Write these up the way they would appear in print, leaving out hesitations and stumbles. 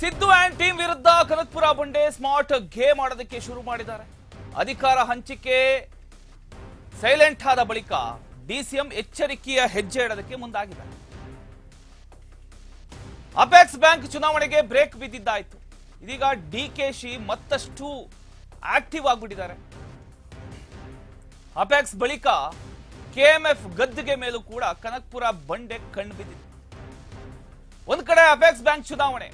Siddu and team ವಿರುದ್ಧ ಕನಕಪುರ ಬಂಡೆ smart game ಆಡೋದಕ್ಕೆ ಶುರು ಮಾಡಿದ್ದಾರೆ. ಅಧಿಕಾರ ಹಂಚಿಕೆ ಸೈಲೆಂಟ್ ಆದ ಬಳಿಕ ಡಿಸಿಎಂ ಎಚ್ಚರಿಕೆಯ ಹೆಜ್ಜೆ ಇಡೋದಕ್ಕೆ ಮುಂದಾಗಿದ್ದಾರೆ. ಅಪೆಕ್ಸ್ ಬ್ಯಾಂಕ್ ಚುನಾವಣೆಗೆ ಬ್ರೇಕ್ ಬಿದ್ದಿದ್ದಾಯಿತು. ಇದೀಗ ಡಿಕೆಶಿ ಮತ್ತಷ್ಟು ಆಕ್ಟಿವ್ ಆಗಿಬಿಟ್ಟಿದ್ದಾರೆ. ಅಪೆಕ್ಸ್ ಬಳಿಕ ಕೆಎಂಎಫ್ ಗದ್ದುಗೆ ಮೇಲೂ ಕೂಡ ಕನಕಪುರ ಬಂಡೆ ಕಣ್ಣು ಬಿದ್ದಿದೆ. ಒಂದ್ ಕಡೆ ಅಪೆಕ್ಸ್ ಬ್ಯಾಂಕ್ ಚುನಾವಣೆ,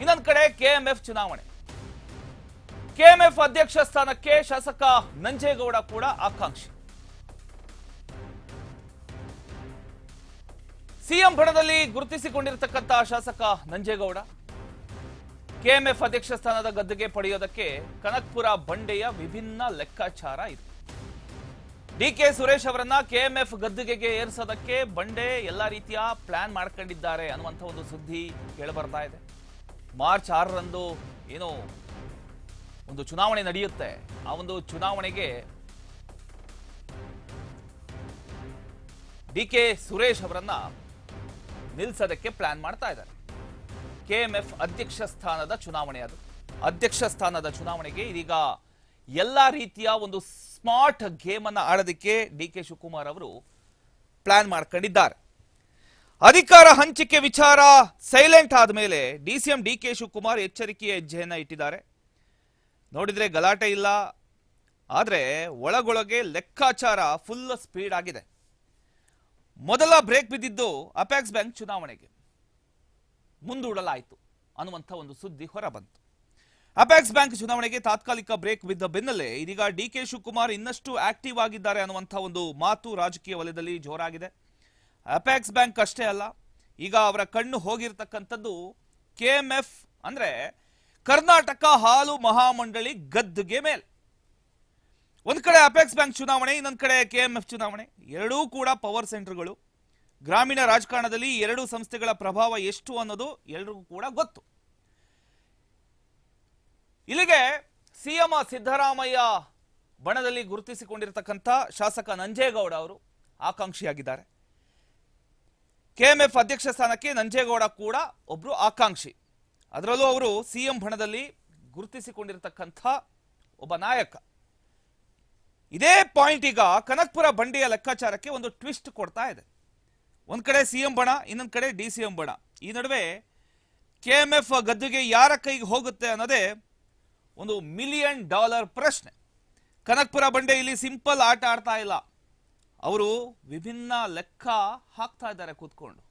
ಇನ್ನೊಂದು ಕಡೆ ಕೆಎಂಎಫ್ ಚುನಾವಣೆ. ಕೆಎಂಎಫ್ ಅಧ್ಯಕ್ಷ ಸ್ಥಾನಕ್ಕೆ ಶಾಸಕ ನಂಜೇಗೌಡ ಕೂಡ ಆಕಾಂಕ್ಷಿ. ಸಿಎಂ ಬಣದಲ್ಲಿ ಗುರುತಿಸಿಕೊಂಡಿರತಕ್ಕಂತ ಶಾಸಕ ನಂಜೇಗೌಡ ಕೆಎಂಎಫ್ ಅಧ್ಯಕ್ಷ ಸ್ಥಾನದ ಗದ್ದುಗೆ ಪಡೆಯೋದಕ್ಕೆ ಕನಕಪುರ ಬಂಡೆಯ ವಿಭಿನ್ನ ಲೆಕ್ಕಾಚಾರ ಇದೆ. ಡಿಕೆ ಸುರೇಶ್ ಅವರನ್ನ ಕೆಎಂಎಫ್ ಗದ್ದುಗೆಗೆ ಏರಿಸೋದಕ್ಕೆ ಬಂಡೆ ಎಲ್ಲಾ ರೀತಿಯ ಪ್ಲಾನ್ ಮಾಡ್ಕೊಂಡಿದ್ದಾರೆ ಅನ್ನುವಂಥ ಒಂದು ಸುದ್ದಿ ಕೇಳಬರ್ತಾ ಇದೆ. ಮಾರ್ಚ್ 6ರಂದು ಏನೋ ಒಂದು ಚುನಾವಣೆ ನಡೆಯುತ್ತೆ. ಆ ಒಂದು ಚುನಾವಣೆಗೆ ಡಿಕೆ ಸುರೇಶ್ ಅವರನ್ನ ನಿಲ್ಲಿಸೋದಕ್ಕೆ ಪ್ಲಾನ್ ಮಾಡ್ತಾ ಇದ್ದಾರೆ. ಕೆಎಂಎಫ್ ಅಧ್ಯಕ್ಷ ಸ್ಥಾನದ ಚುನಾವಣೆ, ಅದು ಅಧ್ಯಕ್ಷ ಸ್ಥಾನದ ಚುನಾವಣೆಗೆ ಇದೀಗ ಎಲ್ಲಾ ರೀತಿಯ ಒಂದು ಸ್ಮಾರ್ಟ್ ಗೇಮ್ ಅನ್ನ ಆಡೋದಕ್ಕೆ ಡಿಕೆ ಶಿವಕುಮಾರ್ ಅವರು ಪ್ಲಾನ್ ಮಾಡ್ಕೊಂಡಿದ್ದಾರೆ. ಅಧಿಕಾರ ಹಂಚಿಕೆ ವಿಚಾರ ಸೈಲೆಂಟ್ ಆದ್ಮೇಲೆ ಡಿಸಿಎಂ ಡಿಕೆ ಶಿವಕುಮಾರ್ ಎಚ್ಚರಿಕೆಯ ಹೆಜ್ಜೆಯನ್ನ ಇಟ್ಟಿದ್ದಾರೆ. ನೋಡಿದ್ರೆ ಗಲಾಟೆ ಇಲ್ಲ, ಆದ್ರೆ ಒಳಗೊಳಗೆ ಲೆಕ್ಕಾಚಾರ ಫುಲ್ ಸ್ಪೀಡ್ ಆಗಿದೆ. ಮೊದಲ ಬ್ರೇಕ್ ಬಿದ್ದಿದ್ದು ಅಪೆಕ್ಸ್ ಬ್ಯಾಂಕ್ ಚುನಾವಣೆಗೆ ಮುಂದೂಡಲಾಯಿತು ಅನ್ನುವಂಥ ಒಂದು ಸುದ್ದಿ ಹೊರಬಂತು. ಅಪೆಕ್ಸ್ ಬ್ಯಾಂಕ್ ಚುನಾವಣೆಗೆ ತಾತ್ಕಾಲಿಕ ಬ್ರೇಕ್ ಬಿದ್ದ ಬೆನ್ನಲ್ಲೇ ಇದೀಗ ಡಿಕೆ ಶಿವಕುಮಾರ್ ಇನ್ನಷ್ಟು ಆಕ್ಟಿವ್ ಆಗಿದ್ದಾರೆ ಅನ್ನುವಂಥ ಒಂದು ಮಾತು ರಾಜಕೀಯ ವಲಯದಲ್ಲಿ ಜೋರಾಗಿದೆ. ಅಪೆಕ್ಸ್ ಬ್ಯಾಂಕ್ ಅಷ್ಟೇ ಅಲ್ಲ, ಈಗ ಅವರ ಕಣ್ಣು ಹೋಗಿರ್ತಕ್ಕಂಥದ್ದು ಕೆಎಂಎಫ್ ಅಂದ್ರೆ ಕರ್ನಾಟಕ ಹಾಲು ಮಹಾಮಂಡಳಿ ಗದ್ದುಗೆ ಮೇಲೆ. ಒಂದ್ ಕಡೆ ಅಪೆಕ್ಸ್ ಬ್ಯಾಂಕ್ ಚುನಾವಣೆ, ಇನ್ನೊಂದ್ ಕಡೆ ಕೆಎಂಎಫ್ ಚುನಾವಣೆ. ಎರಡೂ ಕೂಡ ಪವರ್ ಸೆಂಟರ್ಗಳು. ಗ್ರಾಮೀಣ ರಾಜಕಾರಣದಲ್ಲಿ ಎರಡೂ ಸಂಸ್ಥೆಗಳ ಪ್ರಭಾವ ಎಷ್ಟು ಅನ್ನೋದು ಎಲ್ರಿಗೂ ಕೂಡ ಗೊತ್ತು. ಇಲ್ಲಿಗೆ ಸಿಎಂ ಸಿದ್ದರಾಮಯ್ಯ ಬಣದಲ್ಲಿ ಗುರುತಿಸಿಕೊಂಡಿರತಕ್ಕಂಥ ಶಾಸಕ ನಂಜೇಗೌಡ ಅವರು ಆಕಾಂಕ್ಷಿಯಾಗಿದ್ದಾರೆ. ಕೆಎಂಎಫ್ ಅಧ್ಯಕ್ಷ ಸ್ಥಾನಕ್ಕೆ ನಂಜೇಗೌಡ ಕೂಡ ಒಬ್ರು ಆಕಾಂಕ್ಷಿ. ಅದರಲ್ಲೂ ಅವರು ಸಿಎಂ ಬಣದಲ್ಲಿ ಗುರುತಿಸಿಕೊಂಡಿರತಕ್ಕಂಥ ಒಬ್ಬ ನಾಯಕ. ಇದೇ ಪಾಯಿಂಟ್ ಈಗ ಕನಕಪುರ ಬಂಡೆಯ ಲೆಕ್ಕಾಚಾರಕ್ಕೆ ಒಂದು ಟ್ವಿಸ್ಟ್ ಕೊಡ್ತಾ ಇದೆ. ಒಂದ್ ಕಡೆ ಸಿಎಂ ಬಣ, ಇನ್ನೊಂದ್ ಕಡೆ ಡಿಸಿಎಂ ಬಣ. ಈ ನಡುವೆ ಕೆಎಂಎಫ್ ಗದ್ದುಗೆ ಯಾರ ಕೈಗೆ ಹೋಗುತ್ತೆ ಅನ್ನೋದೇ ಒಂದು $1 ಮಿಲಿಯನ್ ಪ್ರಶ್ನೆ. ಕನಕಪುರ ಬಂಡೆ ಇಲ್ಲಿ ಸಿಂಪಲ್ ಆಟ ಆಡ್ತಾ ಇಲ್ಲ, ಅವರು ವಿಭಿನ್ನ ಲೆಕ್ಕ ಹಾಕ್ತಾ ಇದ್ದಾರೆ ಕೂತ್ಕೊಂಡು.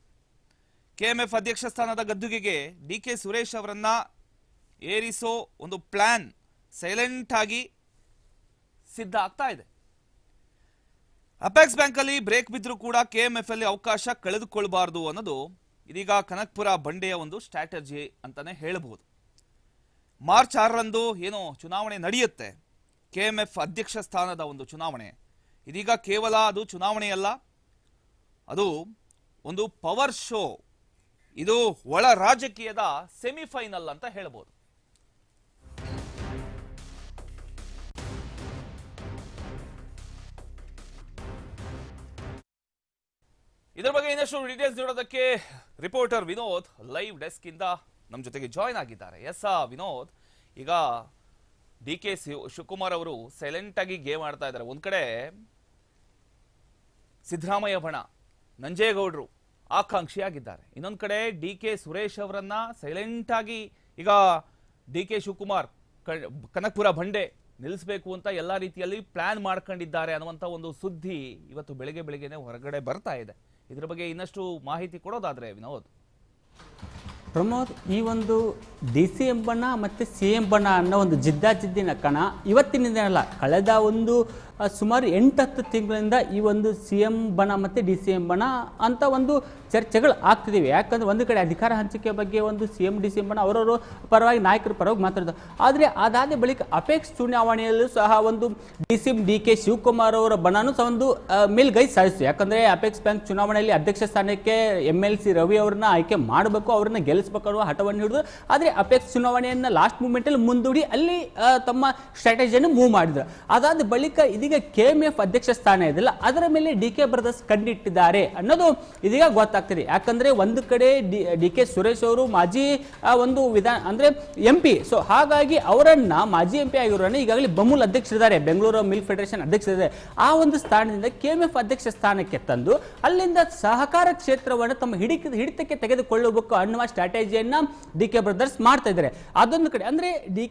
ಕೆಎಂಎಫ್ ಅಧ್ಯಕ್ಷ ಸ್ಥಾನದ ಗದ್ದುಗೆಗೆ ಡಿಕೆ ಸುರೇಶ್ ಅವರನ್ನ ಏರಿಸೋ ಒಂದು ಪ್ಲಾನ್ ಸೈಲೆಂಟ್ ಆಗಿ ಸಿದ್ಧ ಆಗ್ತಾ ಇದೆ. ಅಪೆಕ್ಸ್ ಬ್ಯಾಂಕ್ ಅಲ್ಲಿ ಬ್ರೇಕ್ ಬಿದ್ದರೂ ಕೂಡ ಕೆಎಂಎಫ್ ಅಲ್ಲಿ ಅವಕಾಶ ಕಳೆದುಕೊಳ್ಬಾರ್ದು ಅನ್ನೋದು ಇದೀಗ ಕನಕಪುರ ಬಂಡೆಯ ಒಂದು ಸ್ಟ್ರಾಟಜಿ ಅಂತಾನೆ ಹೇಳಬಹುದು. ಮಾರ್ಚ್ 6ರಂದು ಏನೋ ಚುನಾವಣೆ ನಡೆಯುತ್ತೆ, ಕೆಎಂಎಫ್ ಅಧ್ಯಕ್ಷ ಸ್ಥಾನದ ಒಂದು ಚುನಾವಣೆ. ಇದೀಗ ಕೇವಲ ಅದು ಚುನಾವಣೆಯಲ್ಲ, ಅದು ಒಂದು ಪವರ್ ಶೋ. ಇದು ಒಳ ರಾಜಕೀಯದ ಸೆಮಿಫೈನಲ್ ಅಂತ ಹೇಳಬಹುದು. ಇದರ ಬಗ್ಗೆ ಇನ್ನಷ್ಟು ಡೀಟೇಲ್ಸ್ ನೀಡೋದಕ್ಕೆ ರಿಪೋರ್ಟರ್ ವಿನೋದ್ ಲೈವ್ ಡೆಸ್ಕ್ ಇಂದ ನಮ್ಮ ಜೊತೆಗೆ ಜಾಯ್ನ್ ಆಗಿದ್ದಾರೆ. ಎಸ್ ವಿನೋದ್, ಈಗ ಡಿಕೆ ಶಿವಕುಮಾರ್ ಅವರು ಸೈಲೆಂಟ್ ಆಗಿ ಗೇಮ್ ಆಡ್ತಾ ಇದ್ದಾರೆ. ಒಂದ್ ಕಡೆ ಸಿದ್ದರಾಮಯ್ಯ ಬಣ, ನಂಜೇಗೌಡರು ಆಕಾಂಕ್ಷಿಯಾಗಿದ್ದಾರೆ. ಇನ್ನೊಂದ್ ಕಡೆ ಡಿಕೆ ಸುರೇಶ್ ಅವರನ್ನ ಸೈಲೆಂಟ್ ಆಗಿ ಈಗ ಡಿಕೆ ಶಿವಕುಮಾರ್ ಕನಕಪುರ ಬಂಡೆ ನಿಲ್ಲಿಸಬೇಕು ಅಂತ ಎಲ್ಲಾ ರೀತಿಯಲ್ಲಿ ಪ್ಲಾನ್ ಮಾಡ್ಕೊಂಡಿದ್ದಾರೆ ಅನ್ನುವಂಥ ಒಂದು ಸುದ್ದಿ ಇವತ್ತು ಬೆಳಗ್ಗೆನೆ ಹೊರಗಡೆ ಬರ್ತಾ ಇದೆ. ಇದ್ರ ಬಗ್ಗೆ ಇನ್ನಷ್ಟು ಮಾಹಿತಿ ಕೊಡೋದಾದ್ರೆ ವಿನೋದ್. ಪ್ರಮೋದ್, ಈ ಒಂದು ಡಿಸಿಎಂ ಬಣ ಮತ್ತು ಸಿಎಂ ಬಣ ಅನ್ನೋ ಒಂದು ಜಿದ್ದಾಜಿದ್ದಿನ ಕಣ ಇವತ್ತಿನಿಂದಲ್ಲ, ಕಳೆದ ಒಂದು ಸುಮಾರು 8-10 ತಿಂಗಳಿಂದ ಈ ಒಂದು ಸಿಎಂ ಬಣ ಮತ್ತು ಡಿಸಿಎಂ ಬಣ ಅಂತ ಒಂದು ಚರ್ಚೆಗಳು ಆಗ್ತಿದ್ದೀವಿ. ಯಾಕಂದರೆ ಒಂದು ಕಡೆ ಅಧಿಕಾರ ಹಂಚಿಕೆ ಬಗ್ಗೆ ಒಂದು ಸಿಎಂ ಡಿಸಿಎಂ ಬಣ ಅವರವರು ಪರವಾಗಿ ನಾಯಕರ ಪರವಾಗಿ ಮಾತಾಡ್ತಾರೆ. ಆದರೆ ಅದಾದ ಬಳಿಕ ಅಪೆಕ್ಸ್ ಚುನಾವಣೆಯಲ್ಲೂ ಸಹ ಒಂದು ಡಿಸಿಎಂ ಡಿಕೆ ಶಿವಕುಮಾರ್ ಅವರ ಬಣನೂ ಸಹ ಒಂದು ಮೇಲ್ಗೈ ಸಾಧಿಸಿತು. ಯಾಕಂದರೆ ಅಪೆಕ್ಸ್ ಬ್ಯಾಂಕ್ ಚುನಾವಣೆಯಲ್ಲಿ ಅಧ್ಯಕ್ಷ ಸ್ಥಾನಕ್ಕೆ MLC ರವಿ ಅವ್ರನ್ನ ಆಯ್ಕೆ ಮಾಡಬೇಕು, ಅವ್ರನ್ನ ಗೆಲ್ಲಿಸಬೇಕು ಅನ್ನೋ ಹಠವನ್ನು ಹಿಡಿದು, ಆದರೆ ಅಪೆಕ್ಸ್ ಚುನಾವಣೆಯನ್ನು ಲಾಸ್ಟ್ ಮೂಮೆಂಟಲ್ಲಿ ಮುಂದೂಡಿ ಅಲ್ಲಿ ತಮ್ಮ ಸ್ಟ್ರಾಟಜಿಯನ್ನು ಮೂವ್ ಮಾಡಿದ್ರು. ಅದಾದ ಬಳಿಕ ಇದೀಗ ಇದೀಗ KMF ಅಧ್ಯಕ್ಷ ಸ್ಥಾನ ಇದೆಯಲ್ಲ ಅದರ ಮೇಲೆ ಡಿ ಕೆ ಬ್ರದರ್ಸ್ ಕಣ್ಣಿಟ್ಟಿದ್ದಾರೆ ಅನ್ನೋದು ಇದೀಗ ಗೊತ್ತಾಗ್ತಿದೆ. ಯಾಕಂದ್ರೆ ಒಂದು ಕಡೆ ಡಿ ಕೆ ಸುರೇಶ್ ಅವರು ಮಾಜಿ ಒಂದು ಅಂದ್ರೆ MP, ಸೊ ಹಾಗಾಗಿ ಅವರನ್ನ ಮಾಜಿ MP ಆಗಿರೋರನ್ನ ಈಗಾಗಲೇ ಬಮೂಲ್ ಅಧ್ಯಕ್ಷರಿದ್ದಾರೆ, ಬೆಂಗಳೂರು ಮಿಲ್ಕ್ ಫೆಡರೇಷನ್ ಅಧ್ಯಕ್ಷರಿದ್ದಾರೆ. ಆ ಒಂದು ಸ್ಥಾನದಿಂದ KMF ಅಧ್ಯಕ್ಷ ಸ್ಥಾನಕ್ಕೆ ತಂದು ಅಲ್ಲಿಂದ ಸಹಕಾರ ಕ್ಷೇತ್ರವನ್ನು ತಮ್ಮ ಹಿಡಿತಕ್ಕೆ ತೆಗೆದುಕೊಳ್ಳಬೇಕು ಅನ್ನುವ ಸ್ಟ್ರಾಟಜಿಯನ್ನ ಡಿ ಕೆ ಬ್ರದರ್ಸ್ ಮಾಡ್ತಾ ಇದ್ದಾರೆ. ಅದೊಂದು ಕಡೆ ಅಂದ್ರೆ ಡಿ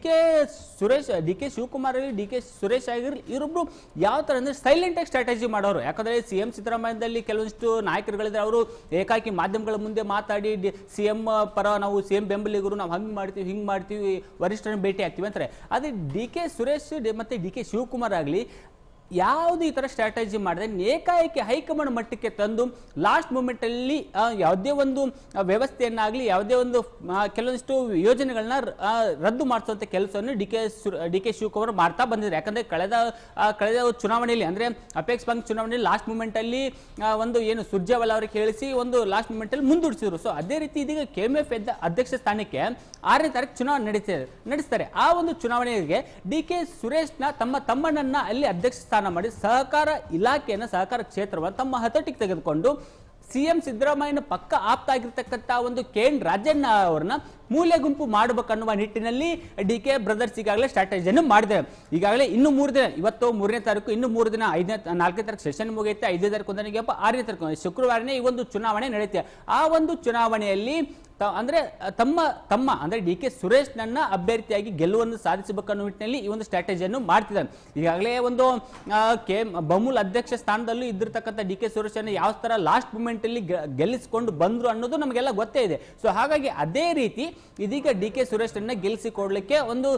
ಕೆ ಶಿವಕುಮಾರ್ ಆಗಲಿ ಡಿ ಕೆ ಸುರೇಶ್ ಆಗಿರಲಿ ಇವರೊಬ್ರು ಯಾವ ತರ ಅಂದ್ರೆ ಸೈಲೆಂಟ್ ಆಗಿ ಸ್ಟ್ರಾಟಜಿ ಮಾಡೋರು. ಯಾಕಂದ್ರೆ CM ಸಿದ್ದರಾಮಯ್ಯದಲ್ಲಿ ಕೆಲವೊಂದಿಷ್ಟು ನಾಯಕರುಗಳಿದ್ರೆ ಅವರು ಏಕಾಕಿ ಮಾಧ್ಯಮಗಳ ಮುಂದೆ ಮಾತಾಡಿ CM ಪರ ನಾವು CM ಬೆಂಬಲಿಗರು ನಾವು ಹಂಗೆ ಮಾಡ್ತೀವಿ ಹಿಂಗೆ ಮಾಡ್ತೀವಿ ವರಿಷ್ಠರನ್ನು ಭೇಟಿ ಆಗ್ತೀವಿ ಅಂತಾರೆ. ಅದೇ ಡಿ ಕೆ ಸುರೇಶ್ ಮತ್ತೆ ಡಿ ಕೆ ಶಿವಕುಮಾರ್ ಆಗಲಿ ಯಾವುದು ಈ ತರ ಸ್ಟ್ರಾಟಜಿ ಮಾಡಿದ್ರೆ ಏಕಾಏಕಿ ಹೈಕಮಾಂಡ್ ಮಟ್ಟಕ್ಕೆ ತಂದು ಲಾಸ್ಟ್ ಮೂಮೆಂಟ್ ಅಲ್ಲಿ ಯಾವುದೇ ಒಂದು ವ್ಯವಸ್ಥೆಯನ್ನಾಗಲಿ ಯಾವುದೇ ಒಂದು ಕೆಲವೊಂದಿಷ್ಟು ಯೋಜನೆಗಳನ್ನ ರದ್ದು ಮಾಡಿಸುವಂತ ಕೆಲಸವನ್ನು ಡಿ ಕೆ ಶಿವಕುಮಾರ್ ಮಾಡ್ತಾ ಬಂದಿದ್ದಾರೆ. ಯಾಕಂದ್ರೆ ಕಳೆದ ಚುನಾವಣೆಯಲ್ಲಿ ಅಂದ್ರೆ ಅಪೆಕ್ಸ್ ಬ್ಯಾಂಕ್ ಚುನಾವಣೆಯಲ್ಲಿ ಲಾಸ್ಟ್ ಮೂಮೆಂಟ್ ಅಲ್ಲಿ ಒಂದು ಏನು ಸುರ್ಜೇವಾಲಾ ಅವರಿಗೆ ಹೇಳಿಸಿ ಒಂದು ಲಾಸ್ಟ್ ಮೂಮೆಂಟ್ ಅಲ್ಲಿ ಮುಂದೂಡಿಸಿದ್ರು. ಸೊ ಅದೇ ರೀತಿ ಇದೀಗ KMF ಅಧ್ಯಕ್ಷ ಸ್ಥಾನಕ್ಕೆ 6ನೇ ತಾರೀಕು ಚುನಾವಣೆ ನಡೆಸ್ತಾರೆ. ಆ ಒಂದು ಚುನಾವಣೆಗೆ ಡಿ ಕೆ ಸುರೇಶ್ನ ತಮ್ಮಣ್ಣನ್ನ ಅಲ್ಲಿ ಅಧ್ಯಕ್ಷ ಸ್ಥಾನ ಮಾಡಿ ಸಹಕಾರ ಇಲಾಖೆಯನ್ನು ಸಹಕಾರ ಕ್ಷೇತ್ರವನ್ನು ತಮ್ಮ ಹತೋಟಿಗೆ ತೆಗೆದುಕೊಂಡು CM ಸಿದ್ದರಾಮಯ್ಯನ ಪಕ್ಕ ಆಪ್ತ ಆಗಿರ್ತಕ್ಕಂಥ ಒಂದು KN ರಾಜಣ್ಣ ಅವರನ್ನ ಮೂಲೆ ಗುಂಪು ಮಾಡಬೇಕನ್ನುವ ನಿಟ್ಟಿನಲ್ಲಿ ಡಿ ಕೆ ಬ್ರದರ್ಸ್ ಈಗಾಗಲೇ ಸ್ಟ್ರಾಟಜಿಯನ್ನು ಮಾಡಿದ್ದಾರೆ. ಈಗಾಗಲೇ ಇನ್ನು 3 ದಿನ, ಇವತ್ತು 3ನೇ ತಾರೀಕು, ಇನ್ನು 3 ದಿನ 4ನೇ ತಾರೀಕು ಸೆಷನ್ ಮುಗಿಯುತ್ತೆ, 5ನೇ ತಾರೀಕು 6ನೇ ತಾರೀಕು ಶುಕ್ರವಾರನೇ ಈ ಒಂದು ಚುನಾವಣೆ ನಡೆಯುತ್ತೆ. ಆ ಒಂದು ಚುನಾವಣೆಯಲ್ಲಿ ಅಂದ್ರೆ ತಮ್ಮ ಅಂದ್ರೆ ಡಿ ಕೆ ಸುರೇಶ್ ನನ್ನ ಅಭ್ಯರ್ಥಿಯಾಗಿ ಗೆಲುವನ್ನು ಸಾಧಿಸಬೇಕನ್ನೋ ನಿಟ್ಟಿನಲ್ಲಿ ಈ ಒಂದು ಸ್ಟ್ರಾಟಜಿಯನ್ನು ಮಾಡ್ತಿದ್ದಾರೆ. ಈಗಾಗಲೇ ಒಂದು ಬಮೂಲ್ ಅಧ್ಯಕ್ಷ ಸ್ಥಾನದಲ್ಲೂ ಇದ್ದಿರ್ತಕ್ಕಂಥ ಡಿ ಕೆ ಸುರೇಶ್ ಅನ್ನು ಯಾವ ತರ ಲಾಸ್ಟ್ ಮೂಮೆಂಟ್ ಅಲ್ಲಿ ಗೆಲ್ಲಿಸಿಕೊಂಡು ಬಂದ್ರು ಅನ್ನೋದು ನಮಗೆಲ್ಲ ಗೊತ್ತೇ ಇದೆ. ಸೊ ಹಾಗಾಗಿ ಅದೇ ರೀತಿ ಇದೀಗ ಡಿ ಕೆ ಸುರೇಶ್ ಅನ್ನ ಗೆಲ್ಲಿಸಿಕೊಡ್ಲಿಕ್ಕೆ ಒಂದು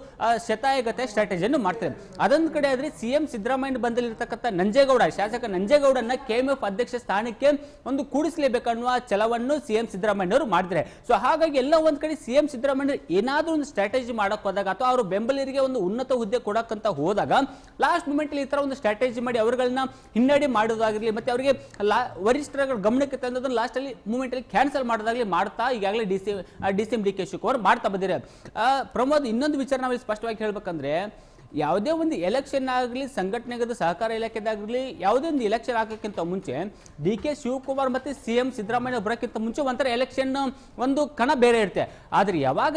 ಶತಾಯಗತೆ ಸ್ಟ್ರಾಟಜಿಯನ್ನು ಮಾಡ್ತಾರೆ. ಅದೊಂದು ಕಡೆ ಆದ್ರೆ CM ಸಿದ್ದರಾಮಯ್ಯ ಬಂದಲ್ಲಿರ್ತಕ್ಕಂಥ ನಂಜೇಗೌಡ, ಶಾಸಕ ನಂಜೇಗೌಡನ್ನ KMF ಅಧ್ಯಕ್ಷ ಸ್ಥಾನಕ್ಕೆ ಒಂದು ಕೂಡಿಸಲೇಬೇಕನ್ನುವ ಛಲವನ್ನು CM ಸಿದ್ದರಾಮಯ್ಯ ಅವರು ಮಾಡಿದ್ದಾರೆ. ಸೊ ಹಾಗಾಗಿ ಎಲ್ಲ ಒಂದ್ ಕಡೆ CM ಸಿದ್ದರಾಮಯ್ಯ ಏನಾದ್ರೂ ಒಂದು ಸ್ಟ್ರಾಟಜಿ ಮಾಡಕ್ ಹೋದಾಗ ಅಥವಾ ಅವರು ಬೆಂಬಲಿಗರಿಗೆ ಒಂದು ಉನ್ನತ ಹುದ್ದೆ ಕೊಡಕ್ಕಂತ ಹೋದಾಗ ಲಾಸ್ಟ್ ಮೂಮೆಂಟ್ ಅಲ್ಲಿ ಈ ತರ ಒಂದು ಸ್ಟ್ರಾಟಜಿ ಮಾಡಿ ಅವರುಗಳನ್ನ ಹಿನ್ನಡೆ ಮಾಡೋದಾಗಿರ್ಲಿ ಮತ್ತೆ ಅವರಿಗೆ ವರಿಷ್ಠರ ಗಮನಕ್ಕೆ ತಂದದನ್ನು ಲಾಸ್ಟ್ ಅಲ್ಲಿ ಮೂಮೆಂಟ್ ಅಲ್ಲಿ ಕ್ಯಾನ್ಸಲ್ ಮಾಡೋದಾಗ್ಲಿ ಮಾಡ್ತಾ ಈಗಾಗಲೇ ಡಿ ಕೆ ಶಿವಕುಮಾರ್ ಮಾಡ್ತಾ ಬಂದಿದ್ದಾರೆ. ಪ್ರಮೋದ್, ಇನ್ನೊಂದು ವಿಚಾರ ನಾವು ಸ್ಪಷ್ಟವಾಗಿ ಹೇಳ್ಬೇಕಂದ್ರೆ ಯಾವುದೇ ಒಂದು ಎಲೆಕ್ಷನ್ ಆಗಲಿ ಸಂಘಟನೆಗದ ಸಹಕಾರ ಇಲಾಖೆದಾಗಲಿ ಯಾವುದೇ ಒಂದು ಎಲೆಕ್ಷನ್ ಆಗೋಕ್ಕಿಂತ ಮುಂಚೆ ಡಿ ಕೆ ಶಿವಕುಮಾರ್ ಮತ್ತೆ CM ಸಿದ್ದರಾಮಯ್ಯ ಬರೋಕ್ಕಿಂತ ಮುಂಚೆ ಒಂಥರ ಎಲೆಕ್ಷನ್ ಒಂದು ಕಣ ಬೇರೆ ಇರುತ್ತೆ. ಆದ್ರೆ ಯಾವಾಗ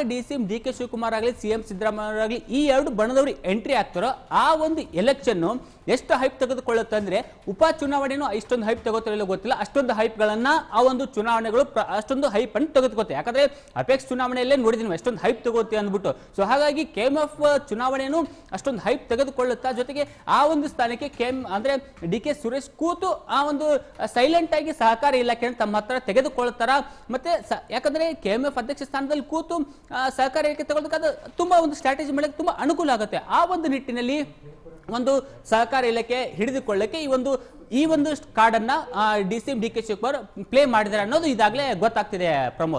ಡಿ ಕೆ ಶಿವಕುಮಾರ್ ಆಗಲಿ CM ಸಿದ್ದರಾಮಯ್ಯ ಆಗಲಿ ಈ ಎರಡು ಬಣದವರು ಎಂಟ್ರಿ ಆಗ್ತಾರೋ ಆ ಒಂದು ಎಲೆಕ್ಷನ್ ಎಷ್ಟು ಹೈಪ್ ತೆಗೆದುಕೊಳ್ಳುತ್ತೆ ಅಂದ್ರೆ ಉಪ ಚುನಾವಣೆನೂ ಇಷ್ಟೊಂದು ಹೈಪ್ ತಗೋತಿರಲಿಲ್ಲ ಗೊತ್ತಿಲ್ಲ, ಅಷ್ಟೊಂದು ಹೈಪ್ಗಳನ್ನ ಆ ಒಂದು ಚುನಾವಣೆಗಳು ಅಷ್ಟೊಂದು ಹೈಪ್ ಅನ್ನು ತೆಗೆದುಕೋತೆ. ಯಾಕಂದ್ರೆ ಅಪೆಕ್ಸ್ ಚುನಾವಣೆಯಲ್ಲೇ ನೋಡಿದ್ವಿ ಎಷ್ಟೊಂದು ಹೈಪ್ ತಗೋತಿ ಅಂದ್ಬಿಟ್ಟು. ಸೊ ಹಾಗಾಗಿ KMF ಚುನಾವಣೆಯನ್ನು ಅಷ್ಟೊಂದು ಹೈಪ್ ತೆಗೆದುಕೊಳ್ಳುತ್ತಾ ಜೊತೆಗೆ ಆ ಒಂದು ಸ್ಥಾನಕ್ಕೆ ಅಂದ್ರೆ ಡಿ ಕೆ ಸುರೇಶ್ ಕೂತು ಆ ಒಂದು ಸೈಲೆಂಟ್ ಆಗಿ ಸಹಕಾರ ಇಲಾಖೆಯನ್ನು ತಮ್ಮ ಹತ್ರ ತೆಗೆದುಕೊಳ್ಳುತ್ತಾರ. ಮತ್ತೆ ಯಾಕಂದ್ರೆ KMF ಅಧ್ಯಕ್ಷ ಸ್ಥಾನದಲ್ಲಿ ಕೂತು ಸಹಕಾರ ಇಲಾಖೆ ತಗೊಳ್ಳೋದಕ್ಕೆ ತುಂಬಾ ಒಂದು ಸ್ಟ್ರಾಟಜಿ ಮಾಡಕ್ಕೆ ತುಂಬಾ ಅನುಕೂಲ ಆಗುತ್ತೆ. ಆ ಒಂದು ನಿಟ್ಟಿನಲ್ಲಿ ಒಂದು ಸಹಕಾರ ಇಲಾಖೆ ಹಿಡಿದುಕೊಳ್ಳಕ್ಕೆ ಈ ಒಂದು ಕಾರ್ಡ್ ಅನ್ನ ಡಿ ಕೆ ಶಿವಕುಮಾರ್ ಪ್ಲೇ ಮಾಡಿದ್ದಾರೆ ಅನ್ನೋದು ಇದಾಗಲೇ ಗೊತ್ತಾಗ್ತಿದೆ ಪ್ರಮೋದ್.